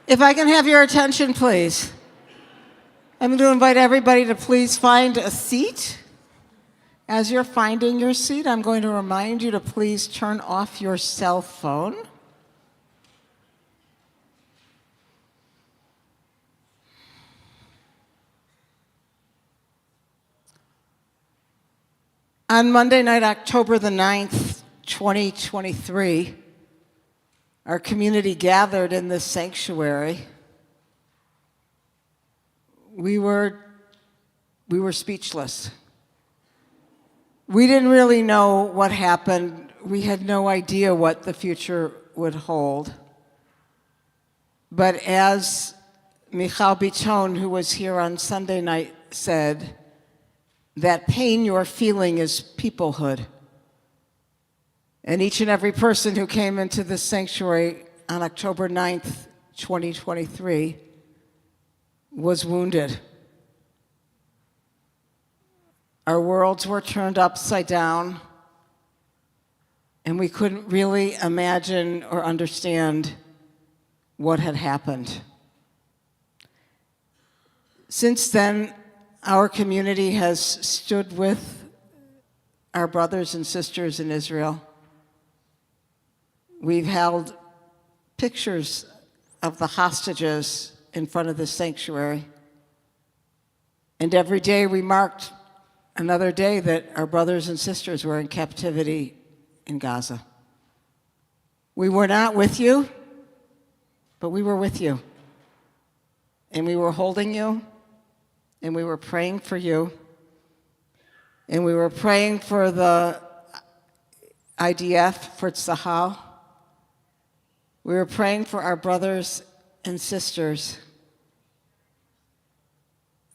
If I can have your attention, please. I'm going to invite everybody to please find a seat. As you're finding your seat, I'm going to remind you to please turn off your cell phone. On Monday night, October the 9th, 2023, our community gathered in this sanctuary. We were speechless. We didn't really know what happened. We had no idea what the future would hold. But as Michal Bichon, who was here on Sunday night, said, that pain you're feeling is peoplehood. And each and every person who came into this sanctuary on October 9th, 2023, was wounded. Our worlds were turned upside down, and we couldn't really imagine or understand what had happened. Since then, our community has stood with our brothers and sisters in Israel. We've held pictures of the hostages in front of the sanctuary. And every day we marked another day that our brothers and sisters were in captivity in Gaza. We were not with you, but we were with you. And we were holding you, and we were praying for you, and we were praying for the IDF, for Tzahal. We were praying for our brothers and sisters,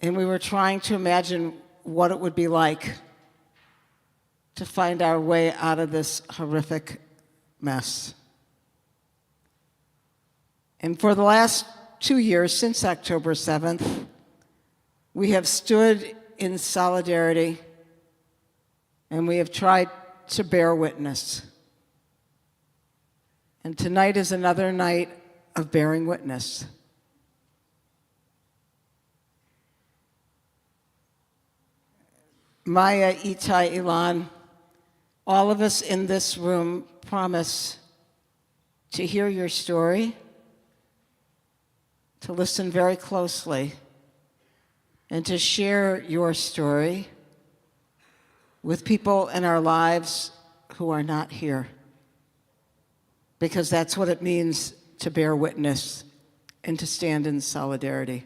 and we were trying to imagine what it would be like to find our way out of this horrific mess. And for the last 2 years, since October 7th, we have stood in solidarity, and we have tried to bear witness. And tonight is another night of bearing witness. Maya, Itay, Ilan, all of us in this room promise to hear your story, to listen very closely, and to share your story with people in our lives who are not here. Because that's what it means to bear witness and to stand in solidarity.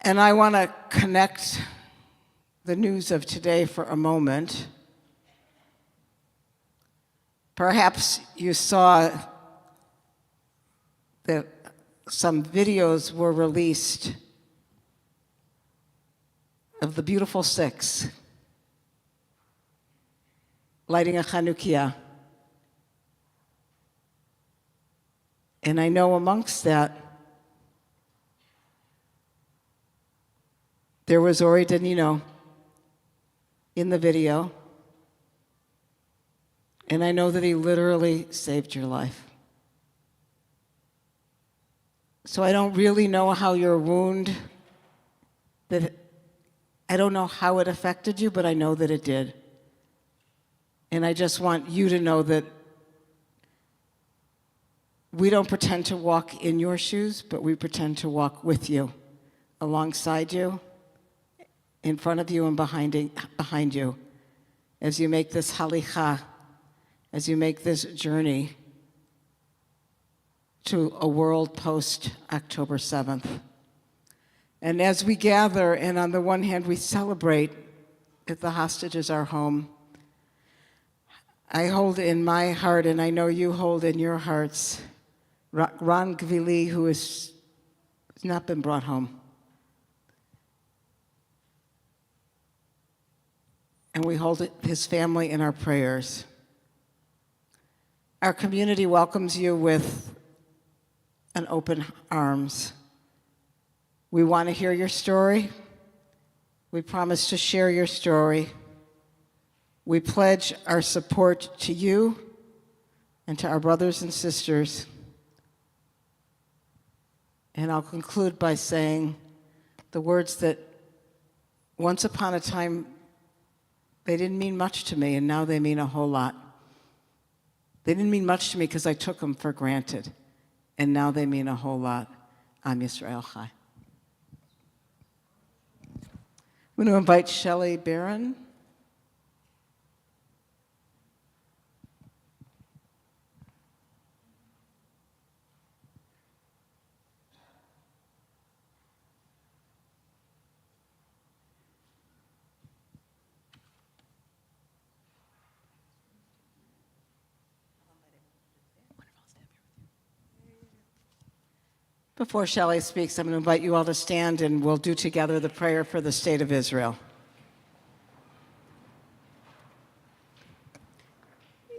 And I want to connect the news of today for a moment. Perhaps you saw that some videos were released of the beautiful six lighting a Chanukiah. And I know amongst that, there was Ori Danino in the video, and I know that he literally saved your life. So I don't really know how your wound, I don't know how it affected you, but I know that it did. And I just want you to know that we don't pretend to walk in your shoes, but we pretend to walk with you, alongside you, in front of you and behind you, as you make this halicha, as you make this journey to a world post-October 7th. And as we gather, and on the one hand we celebrate that the hostages are home, I hold in my heart, and I know you hold in your hearts, Ron Gvili, who has not been brought home. And we hold his family in our prayers. Our community welcomes you with an open arms. We want to hear your story. We promise to share your story. We pledge our support to you and to our brothers and sisters. And I'll conclude by saying the words that once upon a time, they didn't mean much to me, and now they mean a whole lot. They didn't mean much to me because I took them for granted, and now they mean a whole lot. Am Yisrael Chai. I'm going to invite Shelley Barron. Before Shelley speaks, I'm going to invite you all to stand and we'll do together the prayer for the state of Israel.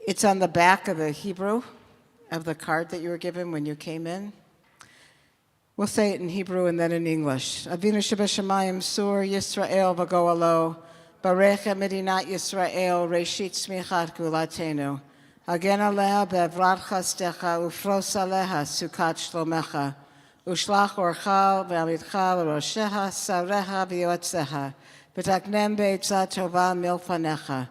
It's on the back of the Hebrew of the card that you were given when you came in. We'll say it in Hebrew and then in English. Avinu shebashamayim sur Yisrael v'go'alo, barecha medinat Yisrael, reshit smichat gulatenu. Hagen aleha be'evrat chastecha, ufros aleha sukat shlomecha. Ushlach orcha ve'amidcha l'rosheha, sareha v'yoetzeha, v'taknem be'etzah tova milfanecha.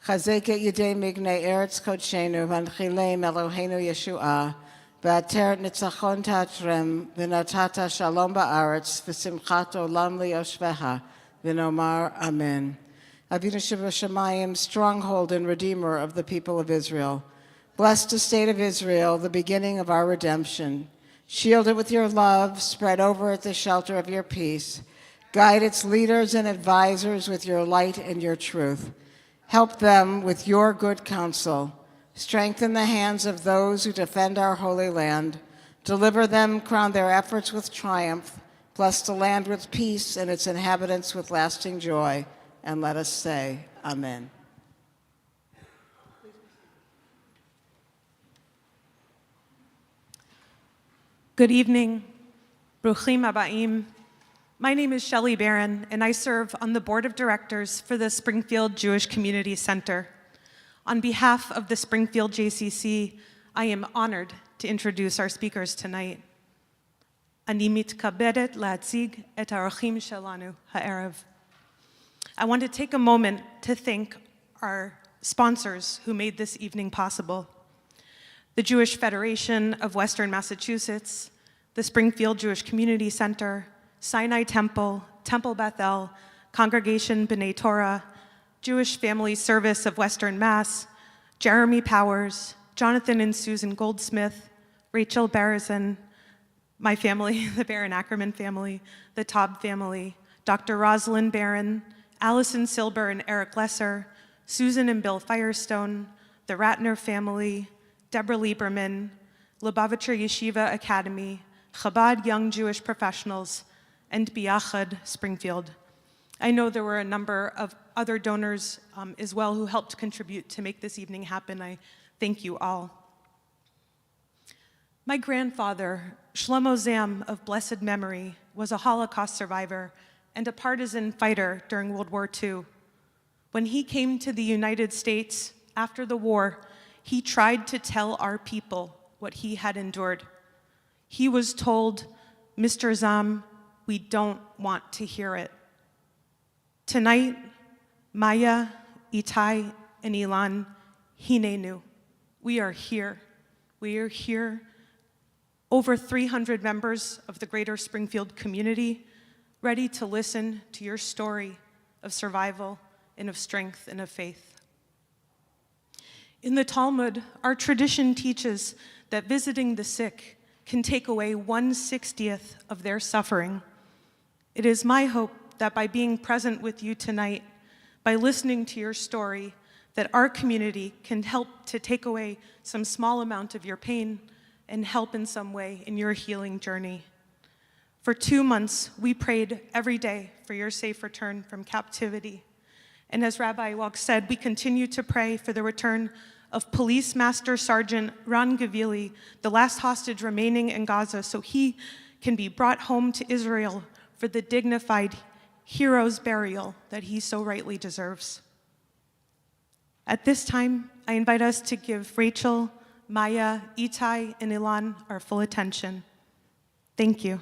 Chazek et yedei mignei eretz kodshenu, v'anchilem Eloheinu Yeshua, v'ater nitzachon tatrem, v'natata shalom ba'aretz, v'simchat olam liyoshveha, v'nomar amen. Avinu shebashamayim, stronghold and redeemer of the people of Israel. Bless the state of Israel, the beginning of our redemption. Shield it with your love, spread over it the shelter of your peace. Guide its leaders and advisors with your light and your truth. Help them with your good counsel. Strengthen the hands of those who defend our holy land. Deliver them, crown their efforts with triumph. Bless the land with peace and its inhabitants with lasting joy. And let us say, Amen. Good evening, Bruchim Abaim. My name is Shelley Barron, and I serve on the Board of Directors for the Springfield Jewish Community Center. On behalf of the Springfield JCC, I am honored to introduce our speakers tonight. Ani mitkabedet la'atzig et ha'orchim shelanu ha'erev. I want to take a moment to thank our sponsors who made this evening possible. The Jewish Federation of Western Massachusetts, the Springfield Jewish Community Center, Sinai Temple, Temple Bethel, Congregation B'nai Torah, Jewish Family Service of Western Mass, Jeremy Powers, Jonathan and Susan Goldsmith, Rachel Barrison, my family, the Barron Ackerman family, the Taub family, Dr. Rosalind Barron, Allison Silber and Eric Lesser, Susan and Bill Firestone, the Ratner family, Deborah Lieberman, Lubavitcher Yeshiva Academy, Chabad Young Jewish Professionals, and Biachad Springfield. I know there were a number of other donors as well who helped contribute to make this evening happen. I thank you all. My grandfather, Shlomo Zam of blessed memory, was a Holocaust survivor and a partisan fighter during World War II. When he came to the United States after the war, he tried to tell our people what he had endured. He was told, Mr. Zam, we don't want to hear it. Tonight, Maya, Itay, and Ilan, Hinenu, we are here. We are here, over 300 members of the greater Springfield community, ready to listen to your story of survival and of strength and of faith. In the Talmud, our tradition teaches that visiting the sick can take away 1/60th of their suffering. It is my hope that by being present with you tonight, by listening to your story, that our community can help to take away some small amount of your pain and help in some way in your healing journey. For 2 months, we prayed every day for your safe return from captivity. And as Rabbi Walk said, we continue to pray for the return of Police Master Sergeant Ran Gavili, the last hostage remaining in Gaza, so he can be brought home to Israel for the dignified hero's burial that he so rightly deserves. At this time, I invite us to give Rachel, Maya, Itay, and Ilan our full attention. Thank you.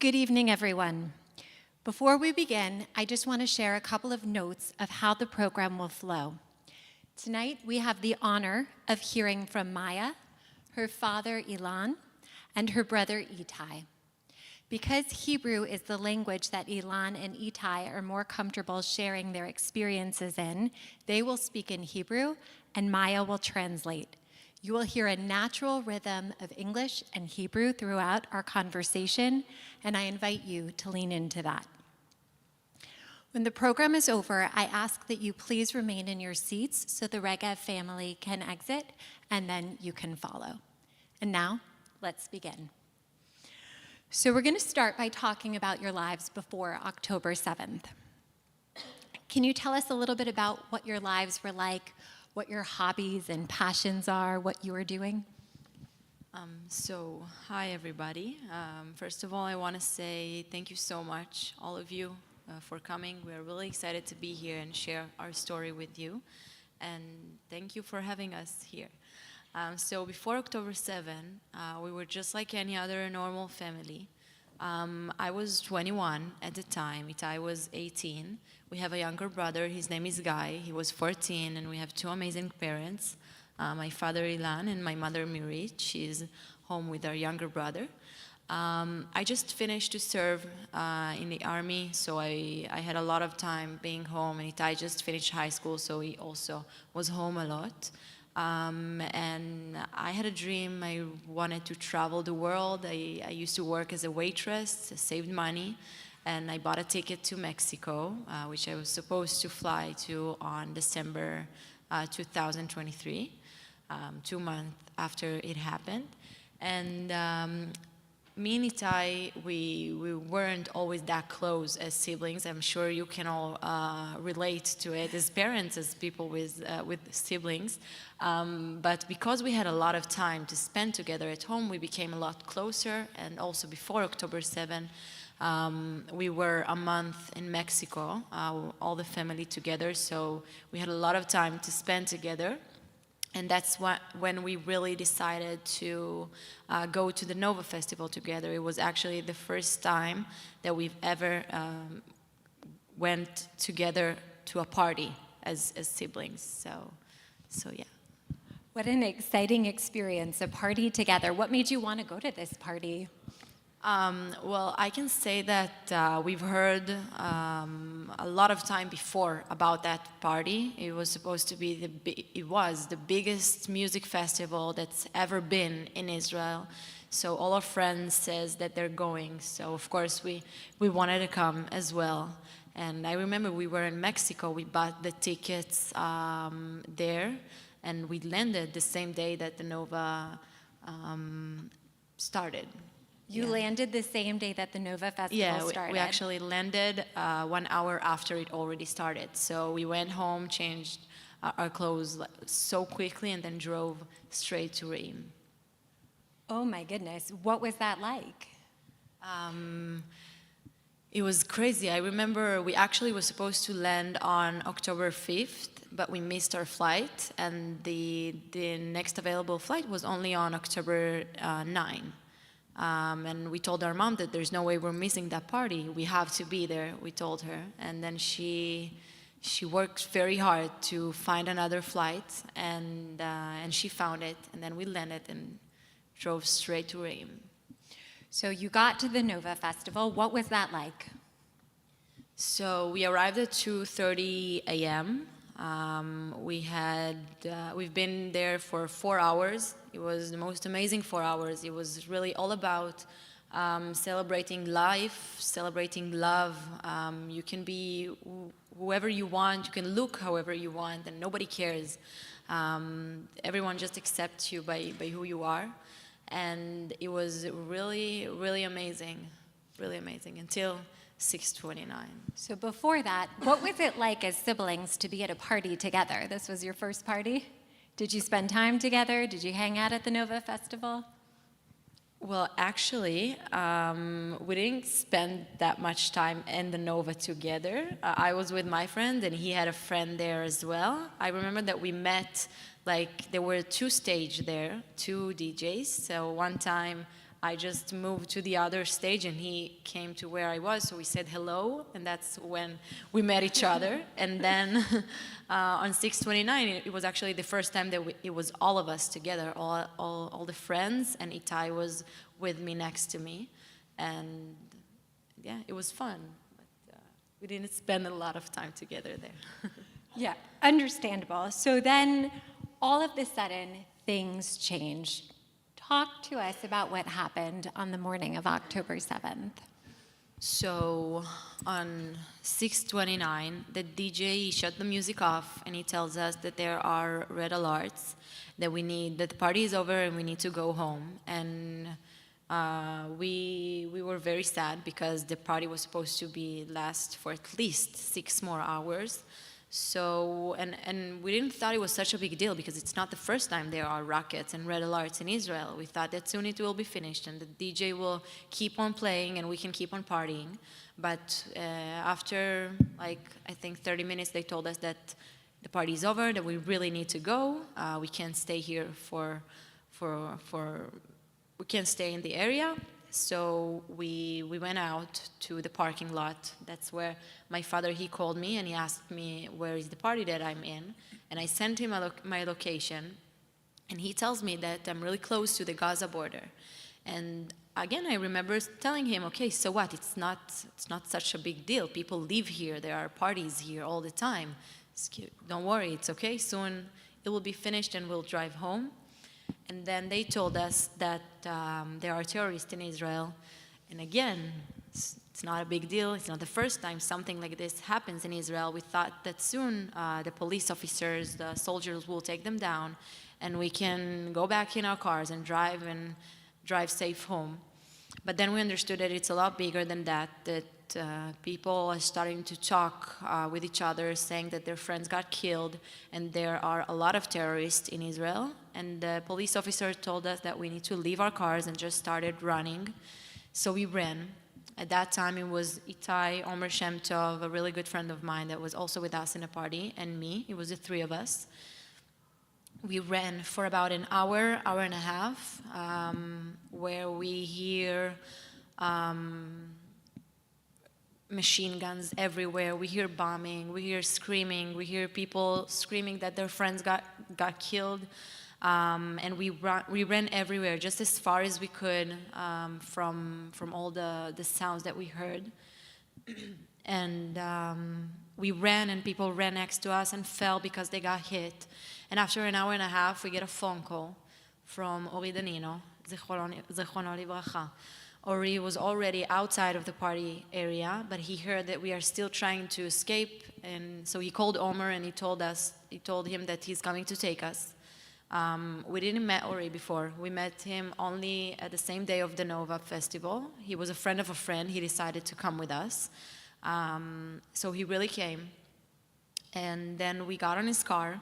Good evening, everyone. Before we begin, I just want to share a couple of notes of how the program will flow. Tonight, we have the honor of hearing from Maya, her father, Ilan, and her brother, Itay. Because Hebrew is the language that Ilan and Itay are more comfortable sharing their experiences in, they will speak in Hebrew, and Maya will translate. You will hear a natural rhythm of English and Hebrew throughout our conversation, and I invite you to lean into that. When the program is over, I ask that you please remain in your seats so the Regev family can exit, and then you can follow. And now, let's begin. So we're going to start by talking about your lives before October 7th. Can you tell us a little bit about what your lives were like, what your hobbies and passions are, what you were doing? Hi everybody. First of all, I want to say thank you so much, all of you, for coming. We're really excited to be here and share our story with you. And thank you for having us here. So before October 7, we were just like any other normal family. I was 21 at the time. Itay was 18. We have a younger brother. His name is Guy. He was 14, and we have two amazing parents. My father, Ilan, and my mother, Mirit. She's home with our younger brother. I just finished to serve in the army, so I had a lot of time being home, and Itay just finished high school, so he also was home a lot. And I had a dream. I wanted to travel the world. I used to work as a waitress, saved money, and I bought a ticket to Mexico, which I was supposed to fly to on December 2023, 2 months after it happened. And me and Itay, we weren't always that close as siblings. I'm sure you can all relate to it as parents, as people with siblings. But because we had a lot of time to spend together at home, we became a lot closer. And also before October 7, we were a month in Mexico, all the family together. So we had a lot of time to spend together. And that's when we really decided to go to the Nova Festival together. It was actually the first time that we've ever went together to a party as siblings. So yeah. What an exciting experience, a party together. What made you want to go to this party? Well, I can say that we've heard a lot of time before about that party. It was supposed to be it was the biggest music festival that's ever been in Israel. So all our friends says that they're going. So of course we wanted to come as well. And I remember we were in Mexico. We bought the tickets there, and we landed the same day that the Nova started. You landed the same day that the Nova Festival started. We actually landed 1 hour after it already started. So we went home, changed our clothes so quickly, and then drove straight to Reim. Oh my goodness, what was that like? It was crazy. I remember we actually were supposed to land on October 5th, but we missed our flight, and the next available flight was only on October 9. And we told our mom that there's no way we're missing that party. We have to be there, we told her. And then she worked very hard to find another flight, and she found it. And then we landed and drove straight to Reim. So you got to the Nova Festival. What was that like? So we arrived at 2:30 a.m. We've been there for 4 hours. It was the most amazing 4 hours. It was really all about celebrating life, celebrating love. You can be whoever you want, you can look however you want, and nobody cares. Everyone just accepts you by who you are. And it was really, really amazing until 6:29. So before that, what was it like as siblings to be at a party together? This was your first party? Did you spend time together? Did you hang out at the Nova Festival? Well, actually, we didn't spend that much time in the Nova together. I was with my friend, and he had a friend there as well. I remember that we met, like, there were two stages there, two DJs. So one time, I just moved to the other stage, and he came to where I was, so we said hello, and that's when we met each other. And then on 6:29, it was actually the first time that it was all of us together, all the friends, and Itay was with me next to me. And yeah, it was fun, but we didn't spend a lot of time together there. Yeah, understandable. So then, all of a sudden, things changed. Talk to us about what happened on the morning of October 7th. So on 6:29, the DJ shut the music off, and he tells us that there are red alerts, that the party is over and we need to go home. And we were very sad because the party was supposed to last for at least 6 more hours. So, and we didn't thought it was such a big deal because it's not the first time there are rockets and red alerts in Israel. We thought that soon it will be finished and the DJ will keep on playing and we can keep on partying. But after, like, I think 30 minutes, they told us that the party is over, that we really need to go. We can't stay here we can't stay in the area. So we went out to the parking lot. That's where my father, he called me and he asked me, where is the party that I'm in? And I sent him my location. And he tells me that I'm really close to the Gaza border. And again, I remember telling him, okay, so what? It's not such a big deal. People live here. There are parties here all the time. Don't worry, it's okay. Soon it will be finished and we'll drive home. And then they told us that there are terrorists in Israel. And again, it's not a big deal. It's not the first time something like this happens in Israel. We thought that soon the police officers, the soldiers will take them down and we can go back in our cars and drive safe home. But then we understood that it's a lot bigger than that, that people are starting to talk with each other, saying that their friends got killed, and there are a lot of terrorists in Israel. And the police officer told us that we need to leave our cars and just started running. So we ran. At that time, it was Itay, Omer Shem Tov, a really good friend of mine that was also with us in a party, and me. It was the three of us. We ran for about an hour and a half, where we hear machine guns everywhere. We hear bombing, we hear screaming, we hear people screaming that their friends got killed. And we ran everywhere, just as far as we could from all the sounds that we heard. And we ran, and people ran next to us and fell because they got hit. And after an hour and a half, we get a phone call from Ori Danino, Zichrono Livracha. Ori was already outside of the party area, but he heard that we are still trying to escape, and so he called Omer and he told him that he's coming to take us. We didn't met Ori before. We met him only at the same day of the Nova Festival. He was a friend of a friend. He decided to come with us. So he really came. And then we got on his car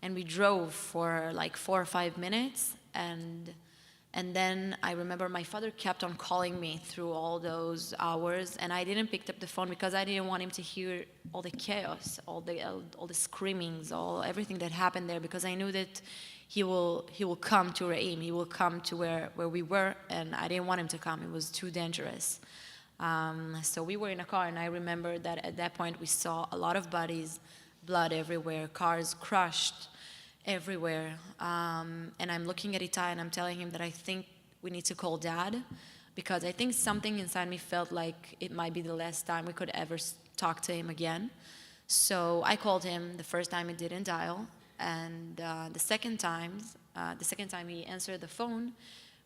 and we drove for like 4 or 5 minutes. And then I remember my father kept on calling me through all those hours, and I didn't pick up the phone because I didn't want him to hear all the chaos, all the screamings, everything that happened there, because I knew that he will come to Re'im, he will come to where we were, and I didn't want him to come. It was too dangerous. So we were in a car, and I remember that at that point we saw a lot of bodies, blood everywhere, cars crushed everywhere. And I'm looking at Itay and I'm telling him that I think we need to call Dad, because I think something inside me felt like it might be the last time we could ever talk to him again. So I called him. The first time it didn't dial, and the second time he answered the phone,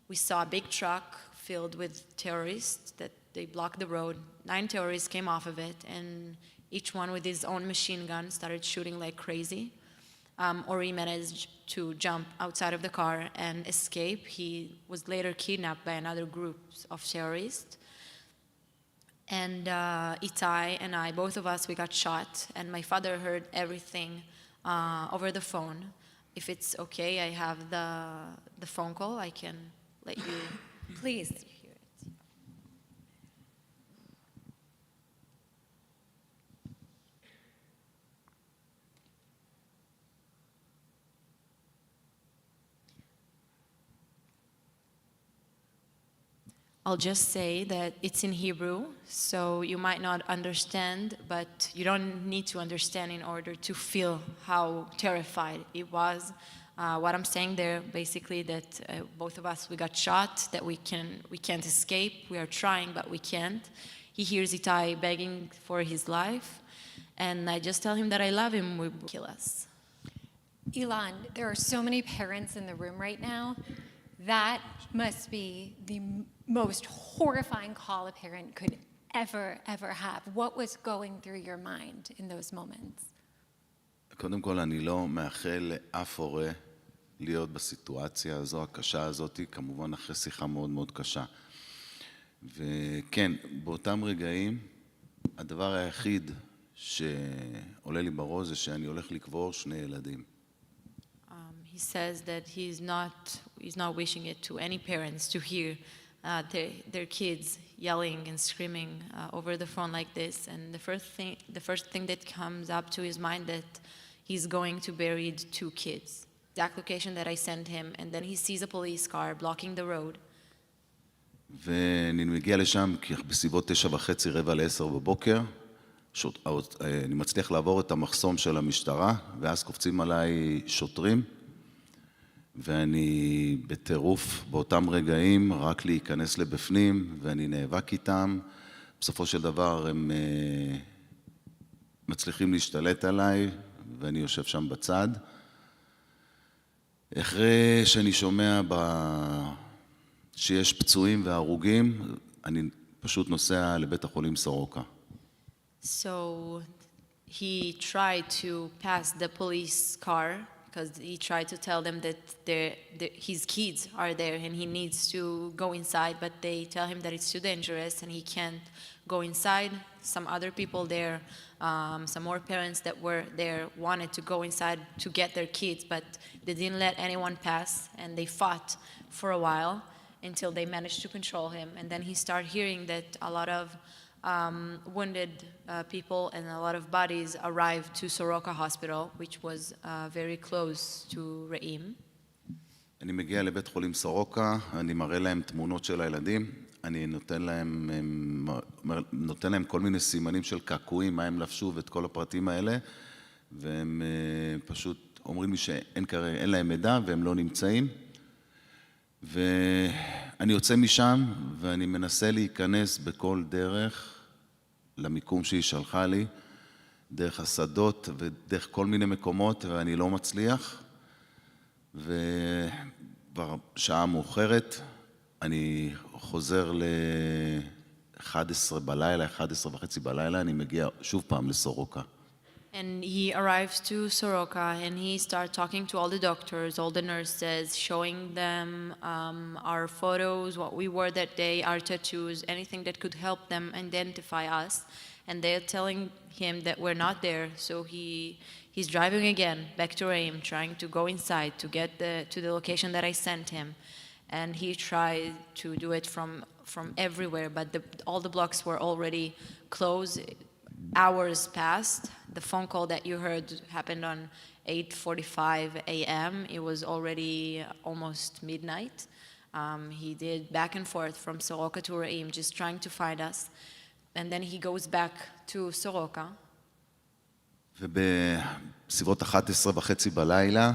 we saw a big truck filled with terrorists that they blocked the road. 9 terrorists came off of it, and each one with his own machine gun started shooting like crazy. Ori managed to jump outside of the car and escape. He was later kidnapped by another group of terrorists. And Itay and I, both of us, we got shot, and my father heard everything over the phone. If it's okay, I have the phone call. I can let you Please. hear it. I'll just say that it's in Hebrew, so you might not understand, but you don't need to understand in order to feel how terrified it was. What I'm saying there, basically, that both of us, we got shot, that we can't escape. We are trying, but we can't. He hears Itay begging for his life, and I just tell him that I love him. Will kill us. Ilan, there are so many parents in the room right now. That must be the most horrifying call a parent could ever have. What was going through your mind in those moments? קודם כל, אני לא מאחל לאף הורה להיות בסיטואציה הזו, הקשה הזאת, כמובן אחרי שיחה מאוד מאוד קשה. וכן, באותם רגעים, הדבר היחיד שעולה לי בראש זה שאני הולך לקבור 2 ילדים. He says that he's not wishing it to any parents to hear their kids yelling and screaming over the phone like this. And the first thing that comes up to his mind that he's going to bury 2 kids. Exact location that I sent him, and then he sees a police car blocking the road. ואני מגיע לשם בסביבות 9:30, 9:45 בבוקר. אני מצליח לעבור את המחסום של המשטרה, ואז קופצים עליי שוטרים. ואני בטירוף באותם רגעים, רק להיכנס לבפנים, ואני נאבק איתם. בסופו של דבר הם מצליחים להשתלט עליי, ואני יושב שם בצד. אחרי שאני שומע שיש פצועים והרוגים, אני פשוט נוסע לבית החולים סורוקה. So he tried to pass the police car because he tried to tell them that his kids are there and he needs to go inside, but they tell him that it's too dangerous and he can't go inside. Some other people there, some more parents that were there wanted to go inside to get their kids, but they didn't let anyone pass, and they fought for a while until they managed to control him. And then he started hearing that a lot of wounded people and a lot of bodies arrived to Soroka Hospital, which was very close to Re'im. אני מגיע לבית חולים סורוקה, אני מראה להם תמונות של הילדים, אני נותן להם כל מיני סימנים של קעקועים, מה הם לבשו ואת כל הפרטים האלה, והם פשוט אומרים לי שאין להם מידע והם לא נמצאים. ואני יוצא משם ואני מנסה להיכנס בכל דרך למיקום שהיא שלחה לי, דרך השדות ודרך כל מיני מקומות, ואני לא מצליח. וכבר שעה מאוחרת, אני חוזר ל-11 בלילה, 11:30 בלילה, אני מגיע שוב פעם לסורוקה. And he arrives to Soroka and he starts talking to all the doctors, all the nurses, showing them our photos, what we wore that day, our tattoos, anything that could help them identify us. And they're telling him that we're not there. So he's driving again back to Reim, trying to go inside to get to the location that I sent him. And he tried to do it from everywhere, but all the blocks were already closed. Hours passed. The phone call that you heard happened on 8:45 a.m. It was already almost midnight. He did back and forth from Soroka to Reim, just trying to find us. And then he goes back to Soroka. ובסביבות 11:30 בלילה,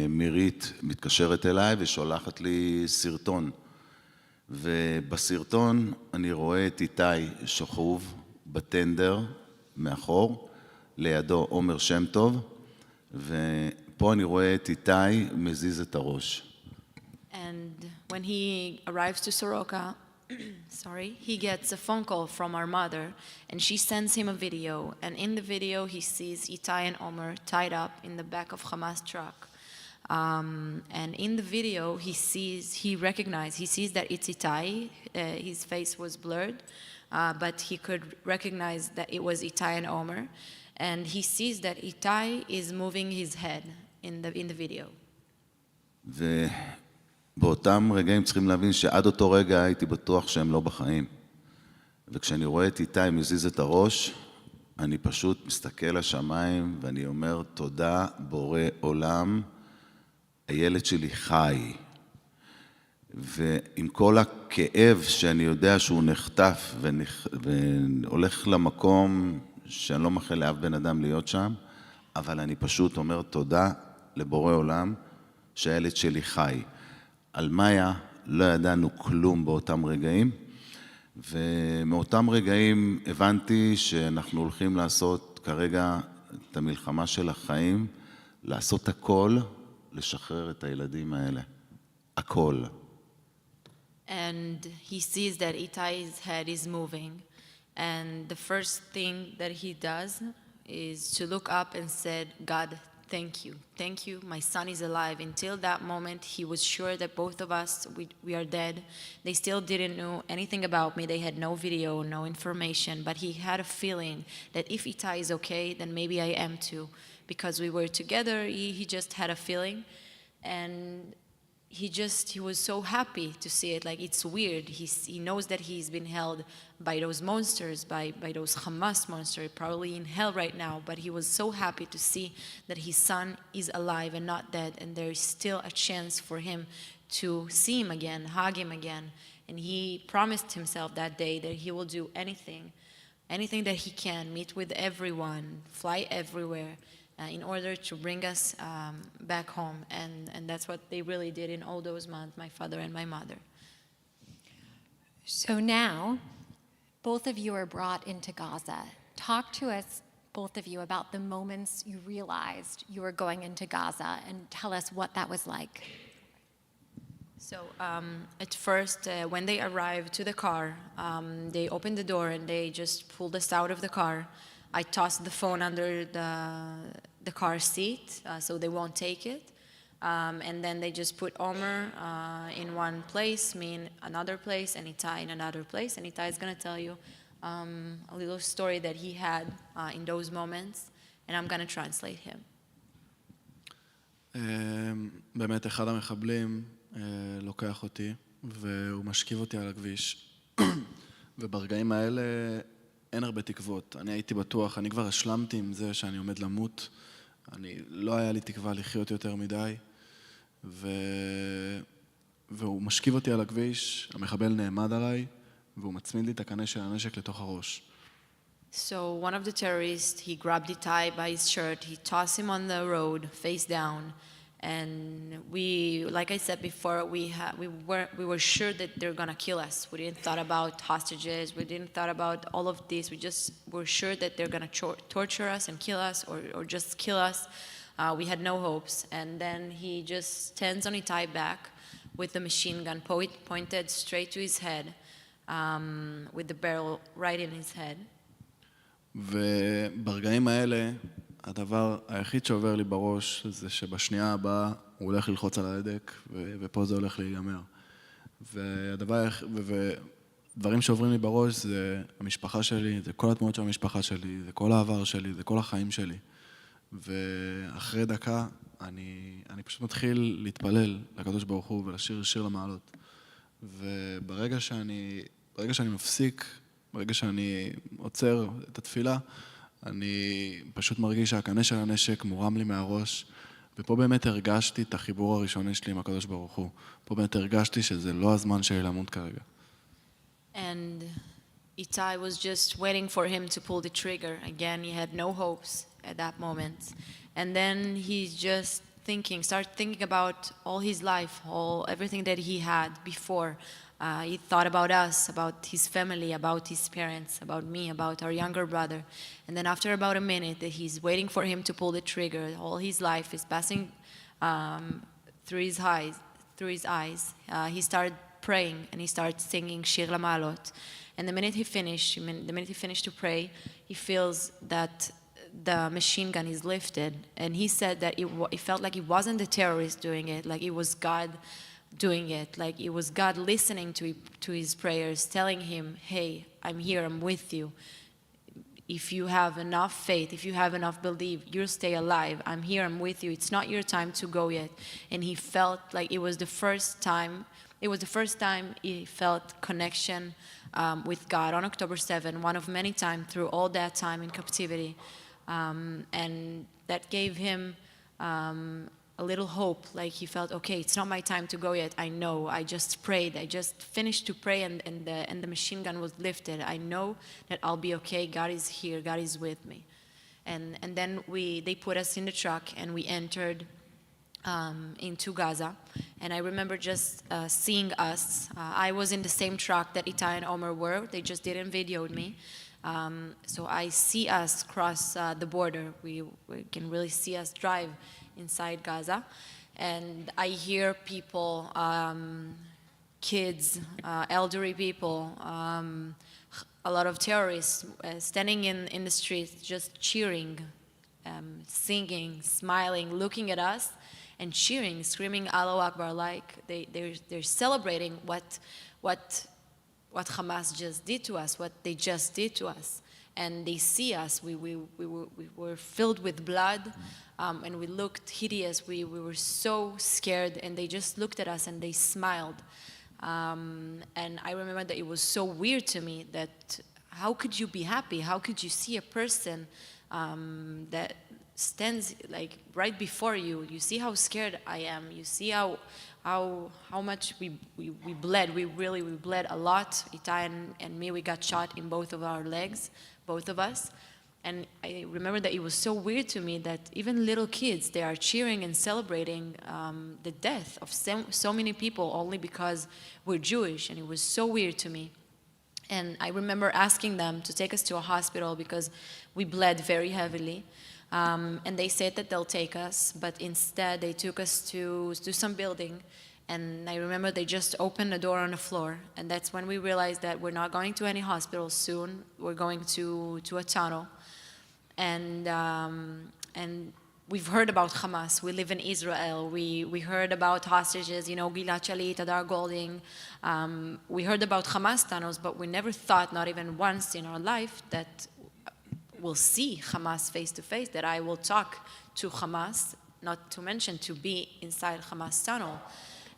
מירית מתקשרת אליי ושולחת לי סרטון. ובסרטון אני רואה את איתי שוכב בטנדר מאחור, לידו עומר שם טוב, ופה אני רואה את איתי מזיז את הראש. And when he arrives to Soroka, he gets a phone call from our mother, and she sends him a video. And in the video, he sees Itay and Omer tied up in the back of Hamas truck. And in the video, he sees that it's Itay. His face was blurred, but he could recognize that it was Itay and Omer. And he sees that Itay is moving his head in the video. ובאותם רגעים צריכים להבין שעד אותו רגע הייתי בטוח שהם לא בחיים. וכשאני רואה את איתי מזיז את הראש, אני פשוט מסתכל לשמיים ואני אומר, תודה בורא עולם, הילד שלי חי. ועם כל הכאב שאני יודע שהוא נחטף והולך למקום שאני לא מאחל לאף בן אדם להיות שם, אבל אני פשוט אומר תודה לבורא עולם שהילד שלי חי. על מאיה לא ידענו כלום באותם רגעים, ומאותם רגעים הבנתי שאנחנו הולכים לעשות כרגע את המלחמה של החיים, לעשות הכל, לשחרר את הילדים האלה. הכל. And he sees that Itay's head is moving. And the first thing that he does is to look up and said, God, thank you. Thank you. My son is alive. Until that moment, he was sure that both of us, we are dead. They still didn't know anything about me. They had no video, no information. But he had a feeling that if Itay is okay, then maybe I am too. Because we were together, he just had a feeling. And he was so happy to see it. Like, it's weird. He knows that he's been held by those monsters, by those Hamas monsters, probably in hell right now. But he was so happy to see that his son is alive and not dead. And there is still a chance for him to see him again, hug him again. And he promised himself that day that he will do anything that he can, meet with everyone, fly everywhere, in order to bring us back home. And that's what they really did in all those months, my father and my mother. So now, both of you are brought into Gaza. Talk to us, both of you, about the moments you realized you were going into Gaza, and tell us what that was like. So at first, when they arrived to the car, they opened the door and they just pulled us out of the car. I tossed the phone under the car seat so they won't take it. And then they just put Omer in one place, me in another place, and Itay in another place. And Itay is going to tell you a little story that he had in those moments, and I'm going to translate him. באמת אחד המחבלים לוקח אותי והוא משכיב אותי על הכביש. וברגעים האלה אין הרבה תקוות. אני הייתי בטוח, אני כבר השלמתי עם זה שאני עומד למות. לא היה לי תקווה לחיות יותר מדי. והוא משכיב אותי על הכביש, המחבל נעמד עליי, והוא מצמיד לי את הקנה של הנשק לתוך הראש. So one of the terrorists, he grabbed Itay by his shirt, he tossed him on the road, face down, and we, like I said before, we were sure that they're gonna kill us. We didn't thought about hostages, we didn't thought about all of this. We just were sure that they're gonna torture us and kill us, or just kill us. We had no hopes, and then he just stands on Itay back with the machine gun pointed straight to his head, with the barrel right in his head. וברגעים האלה, הדבר היחיד שעובר לי בראש זה שבשנייה הבאה הוא הולך ללחוץ על ההדק, ופה זה הולך להיגמר. ודברים שעוברים לי בראש זה המשפחה שלי, זה כל התמונות של המשפחה שלי, זה כל העבר שלי, זה כל החיים שלי. ואחרי דקה אני פשוט מתחיל להתפלל לקדוש ברוך הוא ולשיר שיר למעלות. וברגע שאני מפסיק, ברגע שאני עוצר את התפילה, אני פשוט מרגיש שהקנה של הנשק מורם לי מהראש, ופה באמת הרגשתי את החיבור הראשוני שלי עם הקדוש ברוך הוא. פה באמת הרגשתי שזה לא הזמן שלי למות כרגע. And Itay was just waiting for him to pull the trigger. Again, he had no hopes at that moment. And then he just started thinking about all his life, everything that he had before. He thought about us, about his family, about his parents, about me, about our younger brother. And then after about a minute, he's waiting for him to pull the trigger. All his life is passing through through his eyes. He started praying and he started singing Shir Lamalot. And the minute he finished to pray, he feels that the machine gun is lifted. And he said that it felt like it wasn't the terrorist doing it, like it was God doing it, like it was God listening to his prayers, telling him, hey, I'm here, I'm with you. If you have enough faith, if you have enough belief, you'll stay alive. I'm here, I'm with you. It's not your time to go yet. And he felt like it was the first time he felt connection with God on October 7, one of many times through all that time in captivity. And that gave him a little hope, like he felt, okay, it's not my time to go yet. I know, I just prayed. I just finished to pray and the machine gun was lifted. I know that I'll be okay. God is here. God is with me. And then they put us in the truck and we entered into Gaza. And I remember just seeing us. I was in the same truck that Itay and Omer were. They just didn't videoed me. So I see us cross the border. We can really see us drive inside Gaza. And I hear people, kids, elderly people, a lot of terrorists standing in the streets just cheering, singing, smiling, looking at us and cheering, screaming Allahu Akbar, like they're celebrating what Hamas just did to us, what they just did to us. And they see us, we were filled with blood, and we looked hideous, we were so scared, and they just looked at us and they smiled. And I remember that it was so weird to me that how could you be happy? How could you see a person that stands like right before you? You see how scared I am, you see how much we bled. We bled a lot. Itay and me, we got shot in both of our legs, both of us. And I remember that it was so weird to me that even little kids, they are cheering and celebrating the death of so many people only because we're Jewish, and it was so weird to me. And I remember asking them to take us to a hospital because we bled very heavily. And they said that they'll take us, but instead they took us to some building. And I remember they just opened a door on the floor. And that's when we realized that we're not going to any hospital soon. We're going to a tunnel. And we've heard about Hamas. We live in Israel. We heard about hostages, Gilad Shalit, Adar Golding. We heard about Hamas tunnels, but we never thought, not even once in our life, that we'll see Hamas face to face, that I will talk to Hamas, not to mention to be inside Hamas tunnel.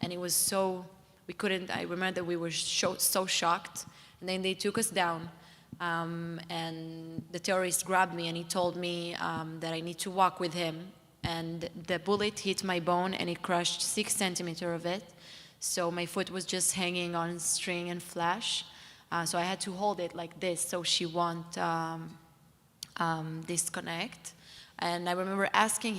And it was so, I remember that we were so shocked. And then they took us down. And the terrorist grabbed me and he told me that I need to walk with him. And the bullet hit my bone and it crushed 6 centimeters of it. So my foot was just hanging on string and flash. So I had to hold it like this so she won't disconnect. And I remember asking him,